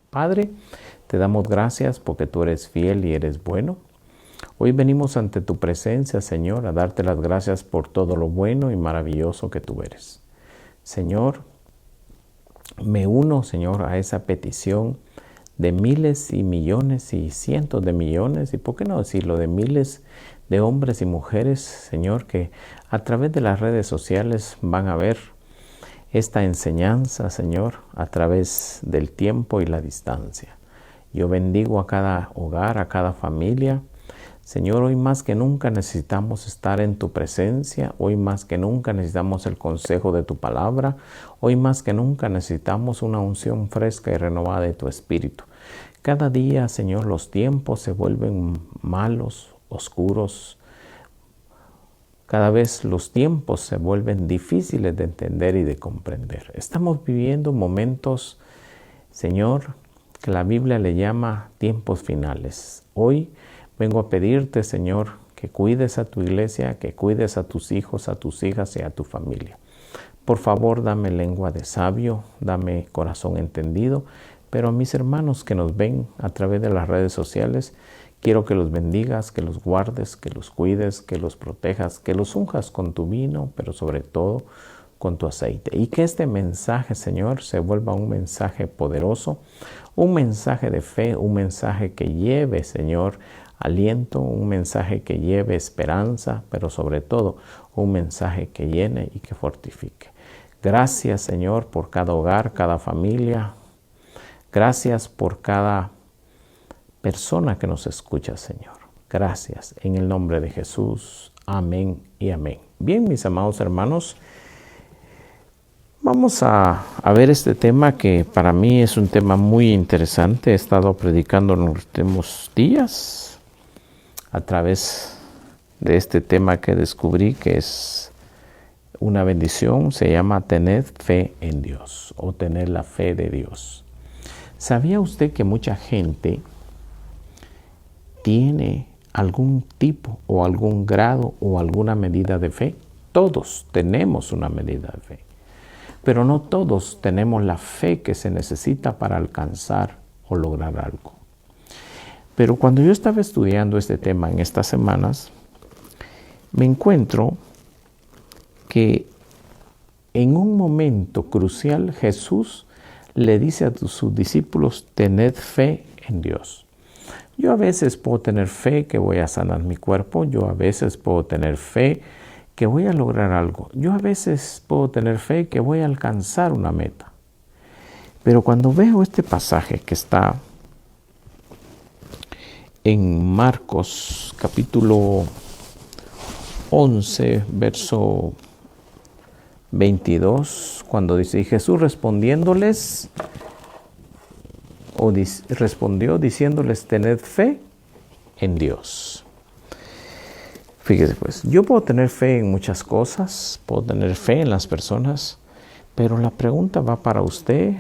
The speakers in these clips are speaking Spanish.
Padre, te damos gracias porque tú eres fiel y eres bueno. Hoy venimos ante tu presencia, Señor, a darte las gracias por todo lo bueno y maravilloso que tú eres. Señor, me uno, Señor, a esa petición de miles y millones y cientos de millones, y por qué no decirlo, de miles de hombres y mujeres, Señor, que a través de las redes sociales van a ver esta enseñanza, Señor, a través del tiempo y la distancia. Yo bendigo a cada hogar, a cada familia. Señor, hoy más que nunca necesitamos estar en tu presencia, hoy más que nunca necesitamos el consejo de tu palabra, hoy más que nunca necesitamos una unción fresca y renovada de tu Espíritu. Cada día, Señor, los tiempos se vuelven malos, oscuros. Cada vez los tiempos se vuelven difíciles de entender y de comprender. Estamos viviendo momentos, Señor, que la Biblia le llama tiempos finales. Hoy vengo a pedirte, Señor, que cuides a tu iglesia, que cuides a tus hijos, a tus hijas y a tu familia. Por favor, dame lengua de sabio, dame corazón entendido, pero a mis hermanos que nos ven a través de las redes sociales, quiero que los bendigas, que los guardes, que los cuides, que los protejas, que los unjas con tu vino, pero sobre todo con tu aceite. Y que este mensaje, Señor, se vuelva un mensaje poderoso, un mensaje de fe, un mensaje que lleve, Señor, aliento, un mensaje que lleve esperanza, pero sobre todo un mensaje que llene y que fortifique. Gracias, Señor, por cada hogar, cada familia. Gracias por cada persona que nos escucha, Señor. Gracias. En el nombre de Jesús. Amén y amén. Bien, mis amados hermanos, vamos a ver este tema que para mí es un tema muy interesante. He estado predicando en los últimos días a través de este tema que descubrí que es una bendición. Se llama tener fe en Dios o tener la fe de Dios. ¿Sabía usted que mucha gente tiene algún tipo o algún grado o alguna medida de fe? Todos tenemos una medida de fe, pero no todos tenemos la fe que se necesita para alcanzar o lograr algo. Pero cuando yo estaba estudiando este tema en estas semanas, me encuentro que en un momento crucial Jesús le dice a sus discípulos, tened fe en Dios. Yo a veces puedo tener fe que voy a sanar mi cuerpo, yo a veces puedo tener fe que voy a lograr algo, yo a veces puedo tener fe que voy a alcanzar una meta. Pero cuando veo este pasaje que está en Marcos capítulo 11, verso 22, cuando dice, y Jesús respondiéndoles, respondió diciéndoles, tened fe en Dios. Fíjese pues, yo puedo tener fe en muchas cosas, puedo tener fe en las personas, pero la pregunta va para usted,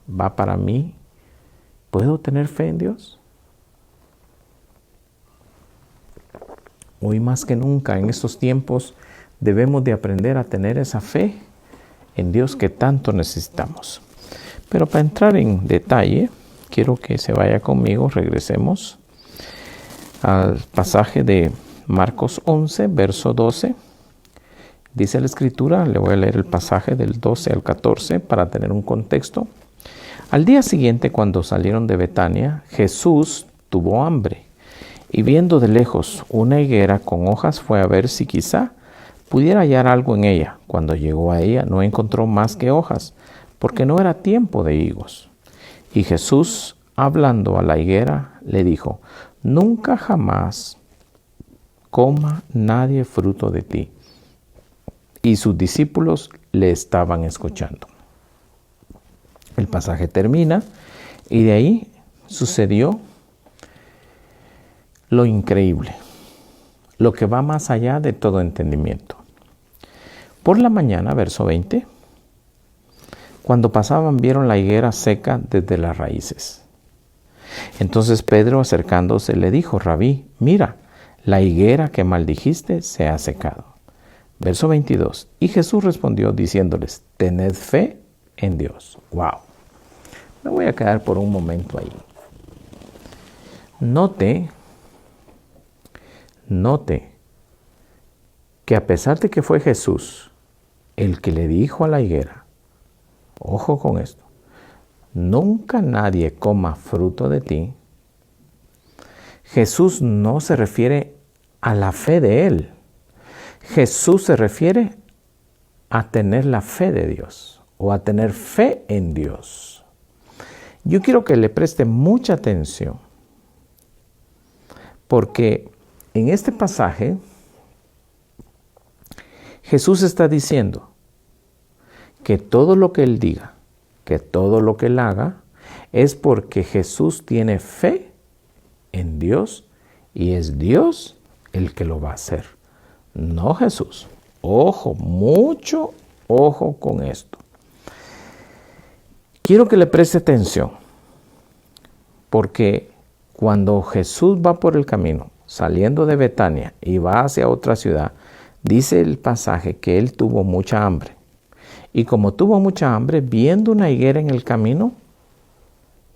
va para mí. ¿Puedo tener fe en Dios? Hoy más que nunca en estos tiempos debemos de aprender a tener esa fe en Dios que tanto necesitamos. Pero para entrar en detalle, quiero que se vaya conmigo, regresemos al pasaje de Marcos 11, verso 12. Dice la Escritura, le voy a leer el pasaje del 12 al 14 para tener un contexto. Al día siguiente, cuando salieron de Betania, Jesús tuvo hambre. Y viendo de lejos una higuera con hojas, fue a ver si quizá pudiera hallar algo en ella. Cuando llegó a ella, no encontró más que hojas, porque no era tiempo de higos. Y Jesús, hablando a la higuera, le dijo, nunca jamás coma nadie fruto de ti. Y sus discípulos le estaban escuchando. El pasaje termina y de ahí sucedió lo increíble, lo que va más allá de todo entendimiento. Por la mañana, verso 20, cuando pasaban vieron la higuera seca desde las raíces. Entonces Pedro, acercándose, le dijo, Rabí, mira, la higuera que maldijiste se ha secado. Verso 22, y Jesús respondió diciéndoles, tened fe en Dios. ¡Wow! Me voy a quedar por un momento ahí. Note que a pesar de que fue Jesús el que le dijo a la higuera, ojo con esto, nunca nadie coma fruto de ti, Jesús no se refiere a la fe de él. Jesús se refiere a tener la fe de Dios o a tener fe en Dios. Yo quiero que le preste mucha atención porque en este pasaje Jesús está diciendo que todo lo que Él diga, que todo lo que Él haga, es porque Jesús tiene fe en Dios y es Dios el que lo va a hacer, no Jesús. Ojo, mucho ojo con esto. Quiero que le preste atención, porque cuando Jesús va por el camino, saliendo de Betania y va hacia otra ciudad, dice el pasaje que Él tuvo mucha hambre. Y como tuvo mucha hambre, viendo una higuera en el camino,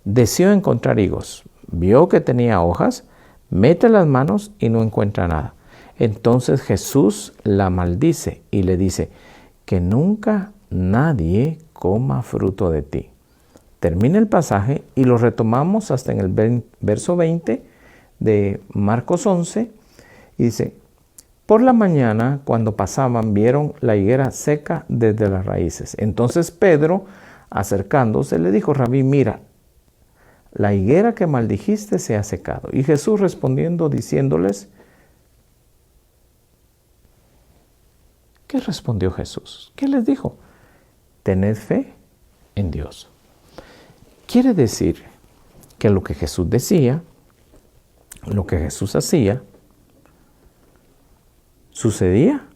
deseó encontrar higos. Vio que tenía hojas, mete las manos y no encuentra nada. Entonces Jesús la maldice y le dice, que nunca nadie coma fruto de ti. Termina el pasaje y lo retomamos hasta en el verso 20 de Marcos 11. Y dice, por la mañana cuando pasaban vieron la higuera seca desde las raíces. Entonces Pedro, acercándose, le dijo, Rabí, mira, la higuera que maldijiste se ha secado. Y Jesús respondiendo, diciéndoles, ¿qué respondió Jesús? ¿Qué les dijo? Tened fe en Dios. Quiere decir que lo que Jesús decía, lo que Jesús hacía, sucedía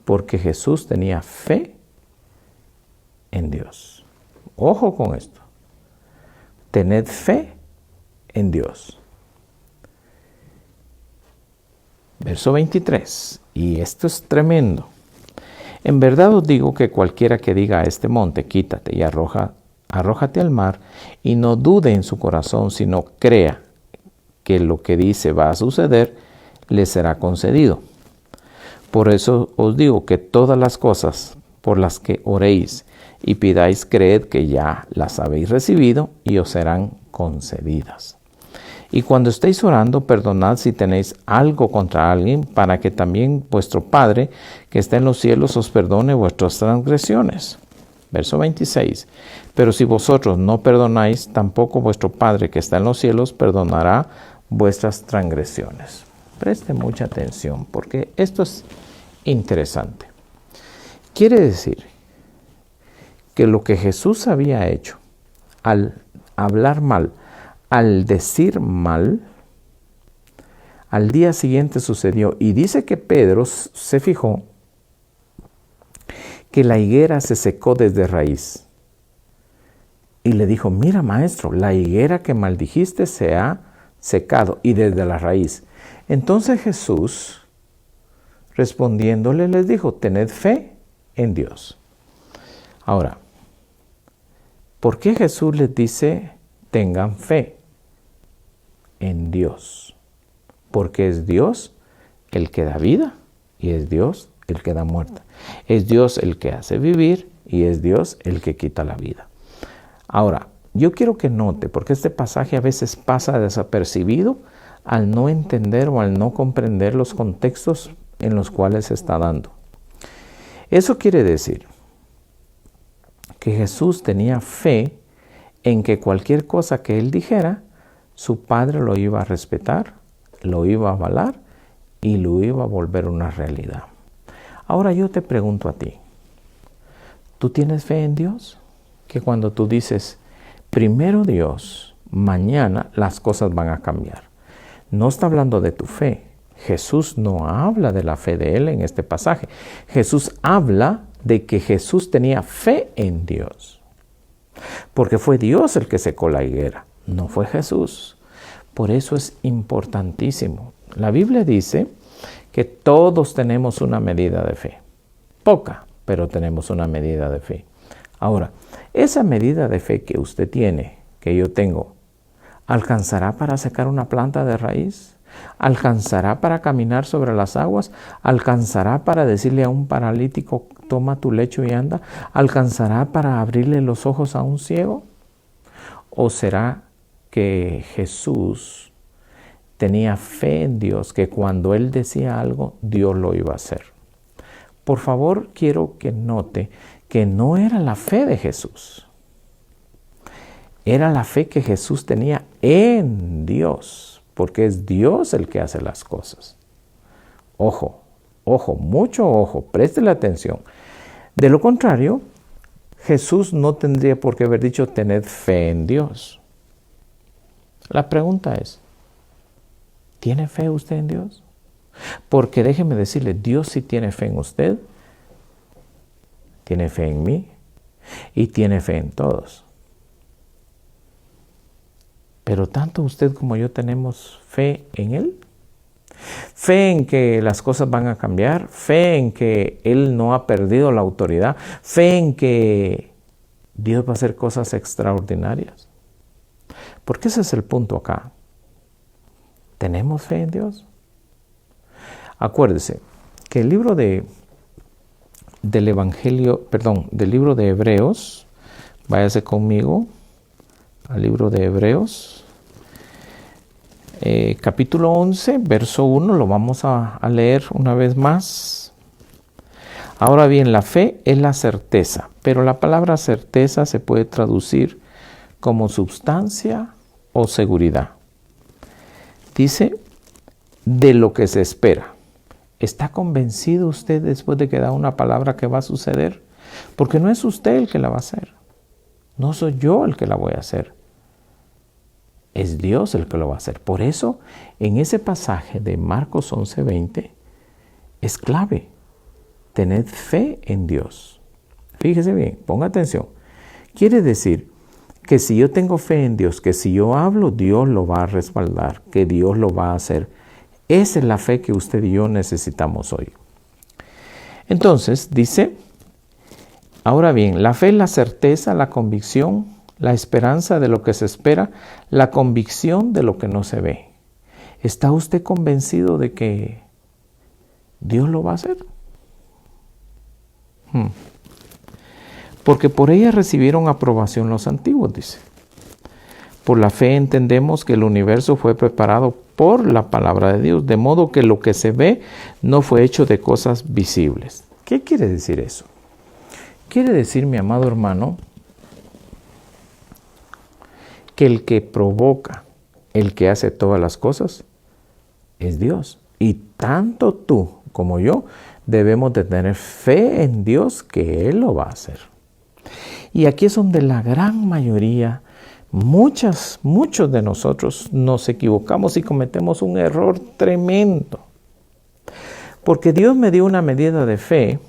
porque Jesús tenía fe en Dios. Ojo con esto. Tened fe en Dios. Verso 23. Y esto es tremendo. En verdad os digo que cualquiera que diga a este monte, quítate y arrójate al mar, y no dude en su corazón, sino crea que lo que dice va a suceder, le será concedido. Por eso os digo que todas las cosas por las que oréis y pidáis, creed que ya las habéis recibido y os serán concedidas. Y cuando estéis orando, perdonad si tenéis algo contra alguien, para que también vuestro Padre, que está en los cielos, os perdone vuestras transgresiones. Verso 26. Pero si vosotros no perdonáis, tampoco vuestro Padre, que está en los cielos, perdonará vuestras transgresiones. Preste mucha atención, porque esto es interesante. Quiere decir que lo que Jesús había hecho al hablar mal, al decir mal, al día siguiente sucedió. Y dice que Pedro se fijó que la higuera se secó desde raíz. Y le dijo, mira maestro, la higuera que maldijiste se ha secado y desde la raíz. Entonces Jesús, respondiéndole, les dijo, tened fe en Dios. Ahora, ¿por qué Jesús les dice, tengan fe en Dios? Porque es Dios el que da vida y es Dios el que da muerte. Es Dios el que hace vivir y es Dios el que quita la vida. Ahora, yo quiero que note, porque este pasaje a veces pasa desapercibido al no entender o al no comprender los contextos en los cuales se está dando. Eso quiere decir que Jesús tenía fe en que cualquier cosa que Él dijera, su Padre lo iba a respetar, lo iba a avalar y lo iba a volver una realidad. Ahora yo te pregunto a ti, ¿tú tienes fe en Dios? Que cuando tú dices, primero Dios, mañana las cosas van a cambiar. No está hablando de tu fe. Jesús no habla de la fe de Él en este pasaje. Jesús habla de que Jesús tenía fe en Dios. Porque fue Dios el que secó la higuera, no fue Jesús. Por eso es importantísimo. La Biblia dice que todos tenemos una medida de fe. Poca, pero tenemos una medida de fe. Ahora, esa medida de fe que usted tiene que yo tengo, ¿alcanzará para secar una planta de raíz? ¿Alcanzará para caminar sobre las aguas? ¿Alcanzará para decirle a un paralítico, toma tu lecho y anda? ¿Alcanzará para abrirle los ojos a un ciego? ¿O será que Jesús tenía fe en Dios, que cuando Él decía algo, Dios lo iba a hacer? Por favor, quiero que note que no era la fe de Jesús. Era la fe que Jesús tenía en Dios, porque es Dios el que hace las cosas. Ojo, ojo, mucho ojo, préstele atención. De lo contrario, Jesús no tendría por qué haber dicho tened fe en Dios. La pregunta es, ¿tiene fe usted en Dios? Porque déjeme decirle, Dios sí tiene fe en usted, tiene fe en mí y tiene fe en todos. Pero tanto usted como yo tenemos fe en Él. Fe en que las cosas van a cambiar, fe en que Él no ha perdido la autoridad, fe en que Dios va a hacer cosas extraordinarias. Porque ese es el punto acá. ¿Tenemos fe en Dios? Acuérdese que el libro del libro de Hebreos, váyase conmigo al libro de Hebreos, capítulo 11, verso 1, lo vamos a leer una vez más. Ahora bien, la fe es la certeza, pero la palabra certeza se puede traducir como substancia o seguridad. Dice, de lo que se espera. ¿Está convencido usted después de que da una palabra que va a suceder? Porque no es usted el que la va a hacer. No soy yo el que la voy a hacer. Es Dios el que lo va a hacer. Por eso, en ese pasaje de Marcos 11:20, es clave. Tened fe en Dios. Fíjese bien, ponga atención. Quiere decir que si yo tengo fe en Dios, que si yo hablo, Dios lo va a respaldar, que Dios lo va a hacer. Esa es la fe que usted y yo necesitamos hoy. Entonces, dice, ahora bien, la fe es la certeza, la convicción, la esperanza de lo que se espera, la convicción de lo que no se ve. ¿Está usted convencido de que Dios lo va a hacer? Porque por ella recibieron aprobación los antiguos, dice. Por la fe entendemos que el universo fue preparado por la palabra de Dios, de modo que lo que se ve no fue hecho de cosas visibles. ¿Qué quiere decir eso? Quiere decir, mi amado hermano, que el que provoca, el que hace todas las cosas, es Dios. Y tanto tú como yo debemos de tener fe en Dios que Él lo va a hacer. Y aquí es donde la gran mayoría, muchos de nosotros nos equivocamos y cometemos un error tremendo. Porque Dios me dio una medida de fe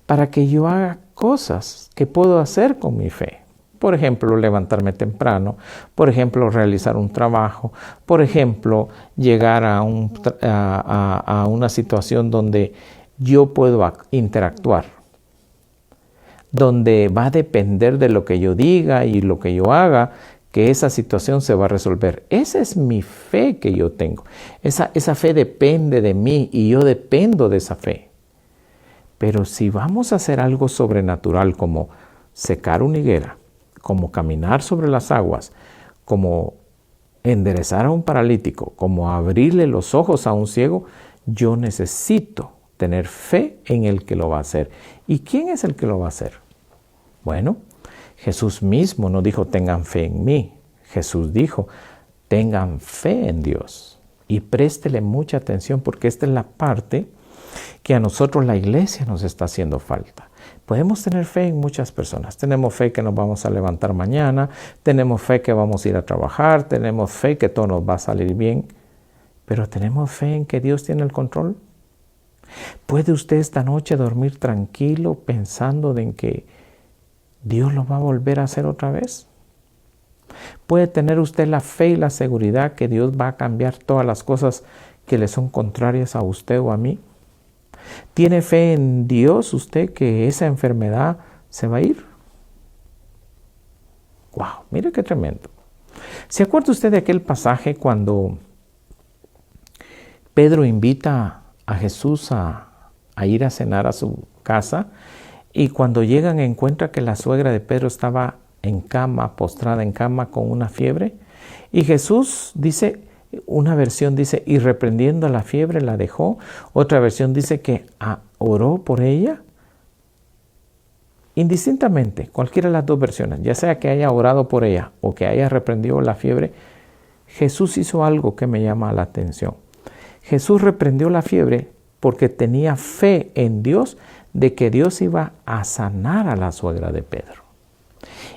para que yo haga cosas que puedo hacer con mi fe. Por ejemplo, levantarme temprano, por ejemplo, realizar un trabajo, por ejemplo, llegar a una situación donde yo puedo interactuar, donde va a depender de lo que yo diga y lo que yo haga, que esa situación se va a resolver. Esa es mi fe que yo tengo. Esa fe depende de mí y yo dependo de esa fe. Pero si vamos a hacer algo sobrenatural como secar una higuera, como caminar sobre las aguas, como enderezar a un paralítico, como abrirle los ojos a un ciego, yo necesito tener fe en el que lo va a hacer. ¿Y quién es el que lo va a hacer? Bueno, Jesús mismo no dijo tengan fe en mí. Jesús dijo tengan fe en Dios. Y préstele mucha atención porque esta es la parte que a nosotros la iglesia nos está haciendo falta. Podemos tener fe en muchas personas. Tenemos fe que nos vamos a levantar mañana, tenemos fe que vamos a ir a trabajar, tenemos fe que todo nos va a salir bien, pero ¿tenemos fe en que Dios tiene el control? ¿Puede usted esta noche dormir tranquilo pensando en que Dios lo va a volver a hacer otra vez? ¿Puede tener usted la fe y la seguridad que Dios va a cambiar todas las cosas que le son contrarias a usted o a mí? ¿Tiene fe en Dios usted que esa enfermedad se va a ir? ¡Wow! Mire qué tremendo. ¿Se acuerda usted de aquel pasaje cuando Pedro invita a Jesús a ir a cenar a su casa? Y cuando llegan encuentra que la suegra de Pedro estaba en cama, postrada en cama con una fiebre. Y Jesús dice, una versión dice, y reprendiendo la fiebre la dejó. Otra versión dice que oró por ella. Indistintamente, cualquiera de las dos versiones, ya sea que haya orado por ella o que haya reprendido la fiebre, Jesús hizo algo que me llama la atención. Jesús reprendió la fiebre porque tenía fe en Dios de que Dios iba a sanar a la suegra de Pedro.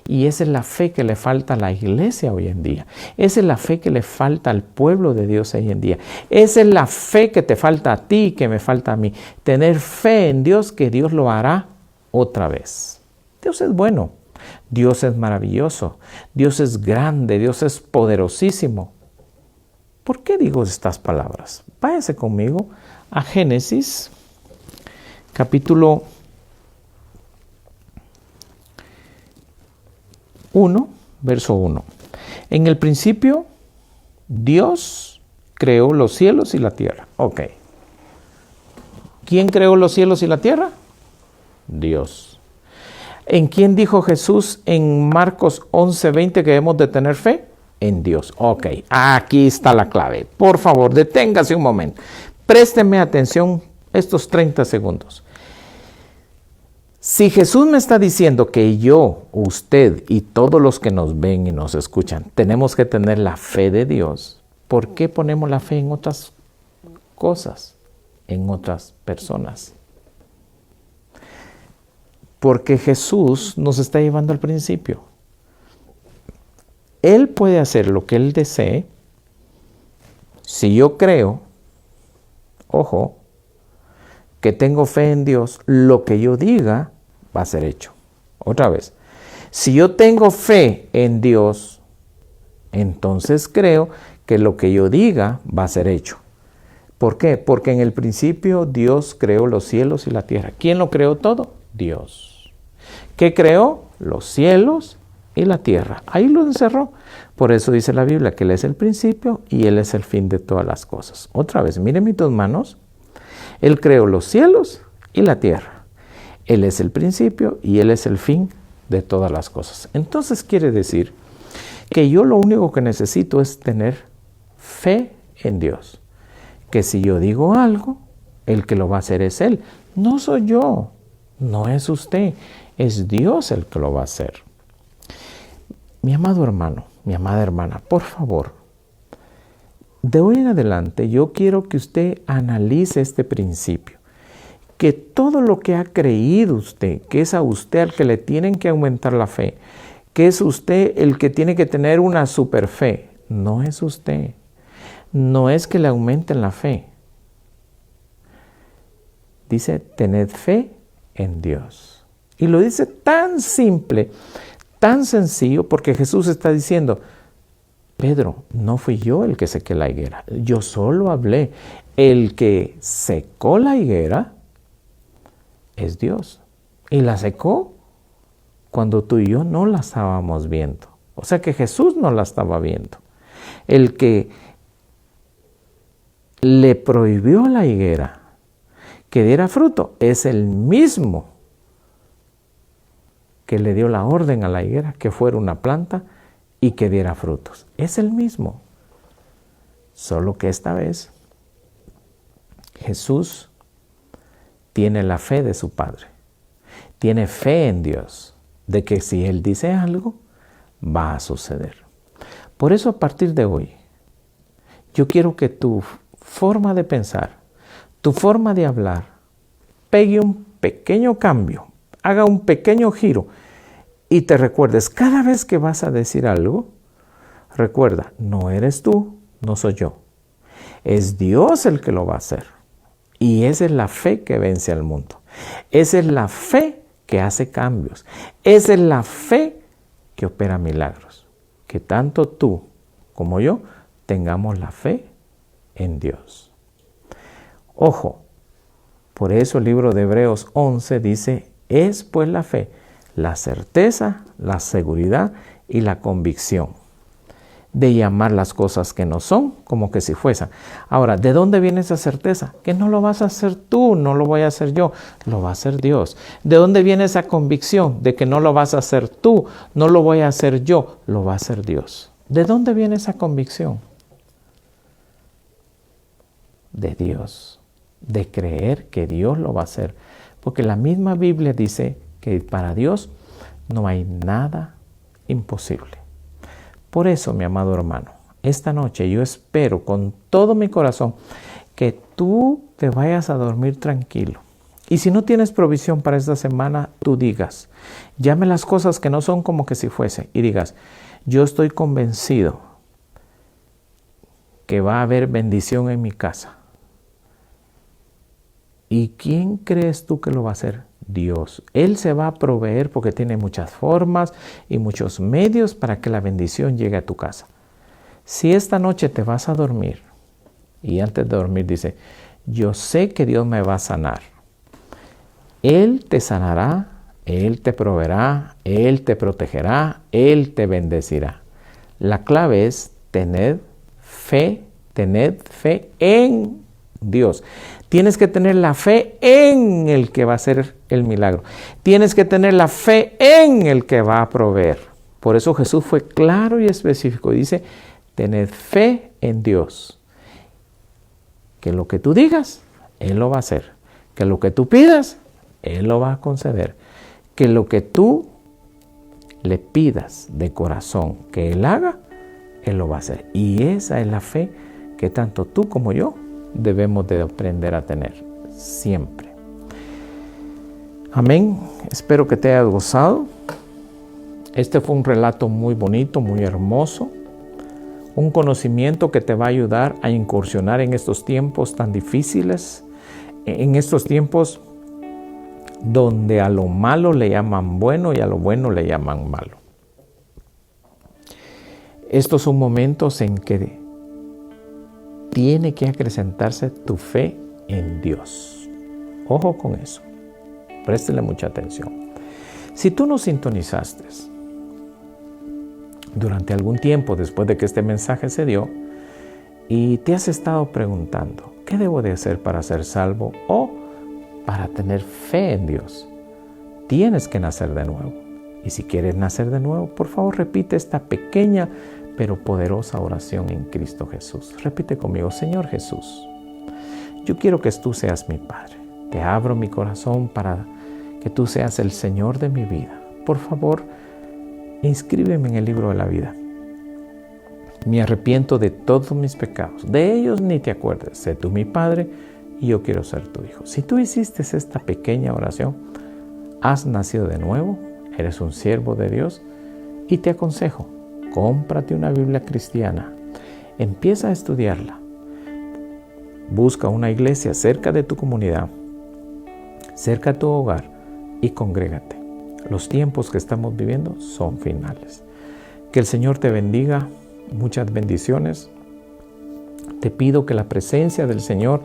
Y esa es la fe que le falta a la iglesia hoy en día. Esa es la fe que le falta al pueblo de Dios hoy en día. Esa es la fe que te falta a ti y que me falta a mí. Tener fe en Dios que Dios lo hará otra vez. Dios es bueno. Dios es maravilloso. Dios es grande. Dios es poderosísimo. ¿Por qué digo estas palabras? Váyase conmigo a Génesis, capítulo 1, verso 1. En el principio, Dios creó los cielos y la tierra. Ok. ¿Quién creó los cielos y la tierra? Dios. ¿En quién dijo Jesús en Marcos 11:20 que debemos de tener fe? En Dios. Ok, aquí está la clave. Por favor, deténgase un momento. Présteme atención estos 30 segundos. Si Jesús me está diciendo que yo, usted y todos los que nos ven y nos escuchan, tenemos que tener la fe de Dios, ¿por qué ponemos la fe en otras cosas, en otras personas? Porque Jesús nos está llevando al principio. Él puede hacer lo que Él desee. Si yo creo, ojo, que tengo fe en Dios, lo que yo diga va a ser hecho. Otra vez, si yo tengo fe en Dios, entonces creo que lo que yo diga va a ser hecho. ¿Por qué? Porque en el principio Dios creó los cielos y la tierra. ¿Quién lo creó todo? Dios. ¿Qué creó? Los cielos y la tierra. Ahí lo encerró. Por eso dice la Biblia que Él es el principio y Él es el fin de todas las cosas. Otra vez, miren mis dos manos. Él creó los cielos y la tierra. Él es el principio y Él es el fin de todas las cosas. Entonces quiere decir que yo lo único que necesito es tener fe en Dios. Que si yo digo algo, el que lo va a hacer es Él. No soy yo, no es usted, es Dios el que lo va a hacer. Mi amado hermano, mi amada hermana, por favor, de hoy en adelante yo quiero que usted analice este principio. Que todo lo que ha creído usted, que es a usted al que le tienen que aumentar la fe, que es usted el que tiene que tener una super fe, no es usted. No es que le aumenten la fe. Dice, tened fe en Dios. Y lo dice tan simple, tan sencillo, porque Jesús está diciendo, Pedro, no fui yo el que sequé la higuera, yo solo hablé. El que secó la higuera es Dios. Y la secó cuando tú y yo no la estábamos viendo. O sea que Jesús no la estaba viendo. El que le prohibió a la higuera que diera fruto es el mismo que le dio la orden a la higuera que fuera una planta y que diera frutos. Es el mismo. Solo que esta vez Jesús tiene la fe de su Padre. Tiene fe en Dios de que si Él dice algo, va a suceder. Por eso a partir de hoy, yo quiero que tu forma de pensar, tu forma de hablar, pegue un pequeño cambio, haga un pequeño giro y te recuerdes, cada vez que vas a decir algo, recuerda, no eres tú, no soy yo. Es Dios el que lo va a hacer. Y esa es la fe que vence al mundo. Esa es la fe que hace cambios. Esa es la fe que opera milagros. Que tanto tú como yo tengamos la fe en Dios. Ojo, por eso el libro de Hebreos 11 dice, es pues la fe, la certeza, la seguridad y la convicción. de llamar las cosas que no son como que si fuesen. Ahora, ¿de dónde viene esa certeza? Que no lo vas a hacer tú, no lo voy a hacer yo, lo va a hacer Dios. ¿De dónde viene esa convicción de que no lo vas a hacer tú, no lo voy a hacer yo, lo va a hacer Dios? ¿De dónde viene esa convicción? De Dios, de creer que Dios lo va a hacer. Porque la misma Biblia dice que para Dios no hay nada imposible. Por eso, mi amado hermano, esta noche yo espero con todo mi corazón que tú te vayas a dormir tranquilo. Y si no tienes provisión para esta semana, tú digas, llame las cosas que no son como que si fuese, y digas, yo estoy convencido que va a haber bendición en mi casa. ¿Y quién crees tú que lo va a hacer? Dios. Él se va a proveer porque tiene muchas formas y muchos medios para que la bendición llegue a tu casa. Si esta noche te vas a dormir y antes de dormir dice, yo sé que Dios me va a sanar. Él te sanará, Él te proveerá, Él te protegerá, Él te bendecirá. La clave es tened fe en Dios. Tienes que tener la fe en el que va a hacer el milagro. Tienes que tener la fe en el que va a proveer. Por eso Jesús fue claro y específico. Dice, tened fe en Dios. Que lo que tú digas, Él lo va a hacer. Que lo que tú pidas, Él lo va a conceder. Que lo que tú le pidas de corazón que Él haga, Él lo va a hacer. Y esa es la fe que tanto tú como yo debemos de aprender a tener siempre. Amén. Espero que te hayas gozado. Este fue un relato muy bonito, muy hermoso. Un conocimiento que te va a ayudar a incursionar en estos tiempos tan difíciles, en estos tiempos donde a lo malo le llaman bueno y a lo bueno le llaman malo. Estos son momentos en que tiene que acrecentarse tu fe en Dios. Ojo con eso. Préstele mucha atención. Si tú no sintonizaste durante algún tiempo después de que este mensaje se dio y te has estado preguntando, ¿qué debo de hacer para ser salvo o para tener fe en Dios? Tienes que nacer de nuevo. Y si quieres nacer de nuevo, por favor repite esta pequeña pero poderosa oración en Cristo Jesús. Repite conmigo, Señor Jesús, yo quiero que tú seas mi Padre. Te abro mi corazón para que tú seas el Señor de mi vida. Por favor, inscríbeme en el libro de la vida. Me arrepiento de todos mis pecados. De ellos ni te acuerdes. Sé tú mi Padre y yo quiero ser tu Hijo. Si tú hiciste esta pequeña oración, has nacido de nuevo, eres un siervo de Dios y te aconsejo, cómprate una Biblia cristiana, empieza a estudiarla, busca una iglesia cerca de tu comunidad, cerca de tu hogar y congrégate. Los tiempos que estamos viviendo son finales. Que el Señor te bendiga, muchas bendiciones. Te pido que la presencia del Señor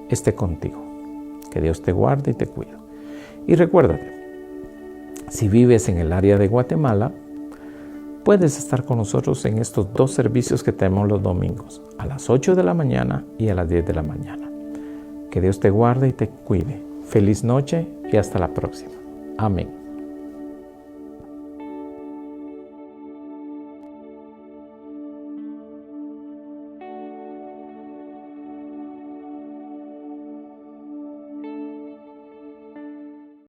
esté contigo, que Dios te guarde y te cuide. Y recuérdate, si vives en el área de Guatemala, puedes estar con nosotros en estos 2 servicios que tenemos los domingos, a las 8 de la mañana y a las 10 de la mañana. Que Dios te guarde y te cuide. Feliz noche y hasta la próxima. Amén.